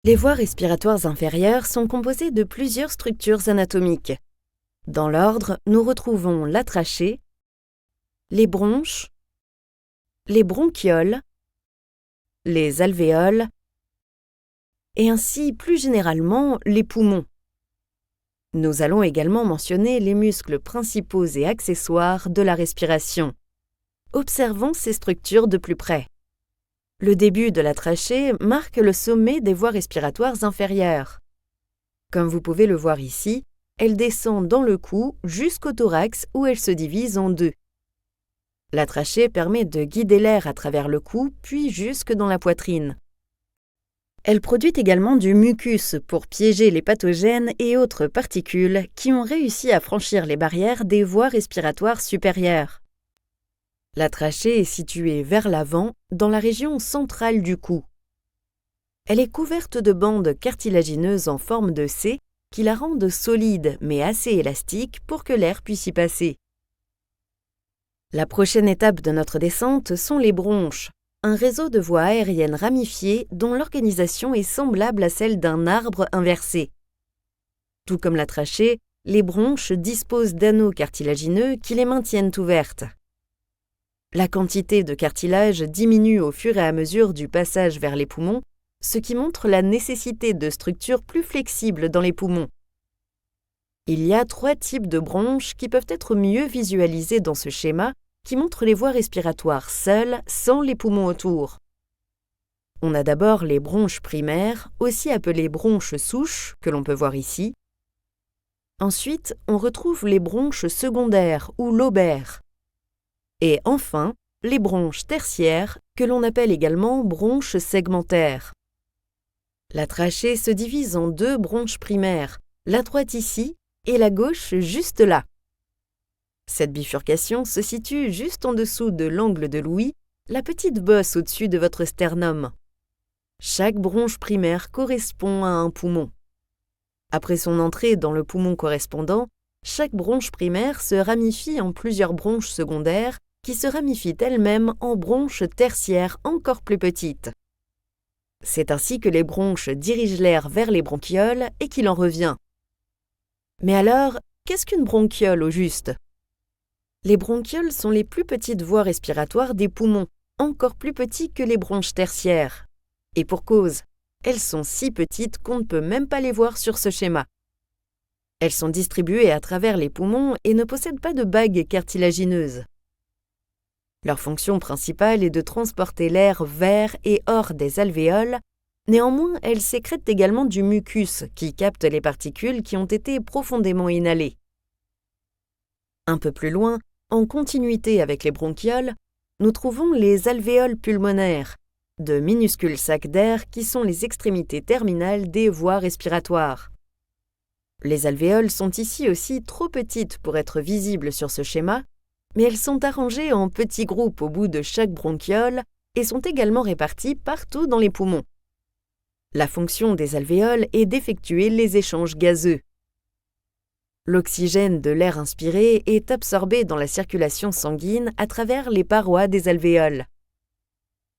Les voies respiratoires inférieures sont composées de plusieurs structures anatomiques. Dans l'ordre, nous retrouvons la trachée, les bronches, les bronchioles, les alvéoles et ainsi plus généralement les poumons. Nous allons également mentionner les muscles principaux et accessoires de la respiration. Observons ces structures de plus près. Le début de la trachée marque le sommet des voies respiratoires inférieures. Comme vous pouvez le voir ici, elle descend dans le cou jusqu'au thorax où elle se divise en deux. La trachée permet de guider l'air à travers le cou puis jusque dans la poitrine. Elle produit également du mucus pour piéger les pathogènes et autres particules qui ont réussi à franchir les barrières des voies respiratoires supérieures. La trachée est située vers l'avant, dans la région centrale du cou. Elle est couverte de bandes cartilagineuses en forme de C qui la rendent solide mais assez élastique pour que l'air puisse y passer. La prochaine étape de notre descente sont les bronches, un réseau de voies aériennes ramifiées dont l'organisation est semblable à celle d'un arbre inversé. Tout comme la trachée, les bronches disposent d'anneaux cartilagineux qui les maintiennent ouvertes. La quantité de cartilage diminue au fur et à mesure du passage vers les poumons, ce qui montre la nécessité de structures plus flexibles dans les poumons. Il y a 3 types de bronches qui peuvent être mieux visualisées dans ce schéma qui montre les voies respiratoires seules, sans les poumons autour. On a d'abord les bronches primaires, aussi appelées bronches souches, que l'on peut voir ici. Ensuite, on retrouve les bronches secondaires ou lobaires. Et enfin, les bronches tertiaires, que l'on appelle également bronches segmentaires. La trachée se divise en 2 bronches primaires, la droite ici et la gauche juste là. Cette bifurcation se situe juste en dessous de l'angle de l'ouïe, la petite bosse au-dessus de votre sternum. Chaque bronche primaire correspond à un poumon. Après son entrée dans le poumon correspondant, chaque bronche primaire se ramifie en plusieurs bronches secondaires qui se ramifient elles-mêmes en bronches tertiaires encore plus petites. C'est ainsi que les bronches dirigent l'air vers les bronchioles et qu'il en revient. Mais alors, qu'est-ce qu'une bronchiole au juste? Les bronchioles sont les plus petites voies respiratoires des poumons, encore plus petites que les bronches tertiaires. Et pour cause, elles sont si petites qu'on ne peut même pas les voir sur ce schéma. Elles sont distribuées à travers les poumons et ne possèdent pas de bagues cartilagineuses. Leur fonction principale est de transporter l'air vers et hors des alvéoles. Néanmoins, elles sécrètent également du mucus qui capte les particules qui ont été profondément inhalées. Un peu plus loin, en continuité avec les bronchioles, nous trouvons les alvéoles pulmonaires, de minuscules sacs d'air qui sont les extrémités terminales des voies respiratoires. Les alvéoles sont ici aussi trop petites pour être visibles sur ce schéma, mais elles sont arrangées en petits groupes au bout de chaque bronchiole et sont également réparties partout dans les poumons. La fonction des alvéoles est d'effectuer les échanges gazeux. L'oxygène de l'air inspiré est absorbé dans la circulation sanguine à travers les parois des alvéoles.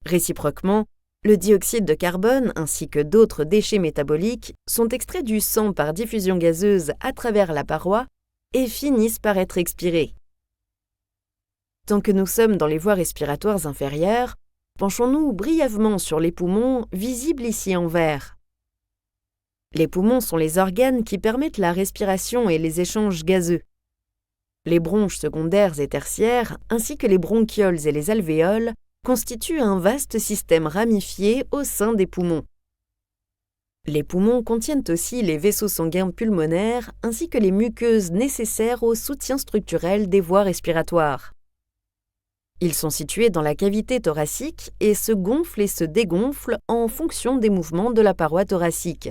Réciproquement, le dioxyde de carbone ainsi que d'autres déchets métaboliques sont extraits du sang par diffusion gazeuse à travers la paroi et finissent par être expirés. Tant que nous sommes dans les voies respiratoires inférieures, penchons-nous brièvement sur les poumons, visibles ici en vert. Les poumons sont les organes qui permettent la respiration et les échanges gazeux. Les bronches secondaires et tertiaires, ainsi que les bronchioles et les alvéoles, constituent un vaste système ramifié au sein des poumons. Les poumons contiennent aussi les vaisseaux sanguins pulmonaires ainsi que les muqueuses nécessaires au soutien structurel des voies respiratoires. Ils sont situés dans la cavité thoracique et se gonflent et se dégonflent en fonction des mouvements de la paroi thoracique.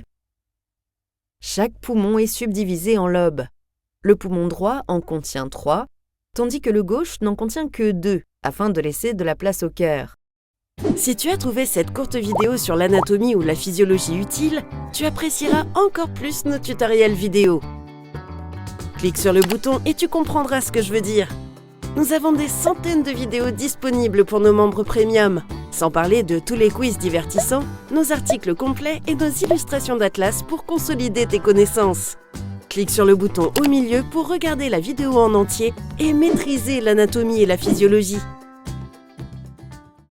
Chaque poumon est subdivisé en lobes. Le poumon droit en contient 3, tandis que le gauche n'en contient que 2, afin de laisser de la place au cœur. Si tu as trouvé cette courte vidéo sur l'anatomie ou la physiologie utile, tu apprécieras encore plus nos tutoriels vidéo. Clique sur le bouton et tu comprendras ce que je veux dire. Nous avons des centaines de vidéos disponibles pour nos membres premium. Sans parler de tous les quiz divertissants, nos articles complets et nos illustrations d'atlas pour consolider tes connaissances. Clique sur le bouton au milieu pour regarder la vidéo en entier et maîtriser l'anatomie et la physiologie.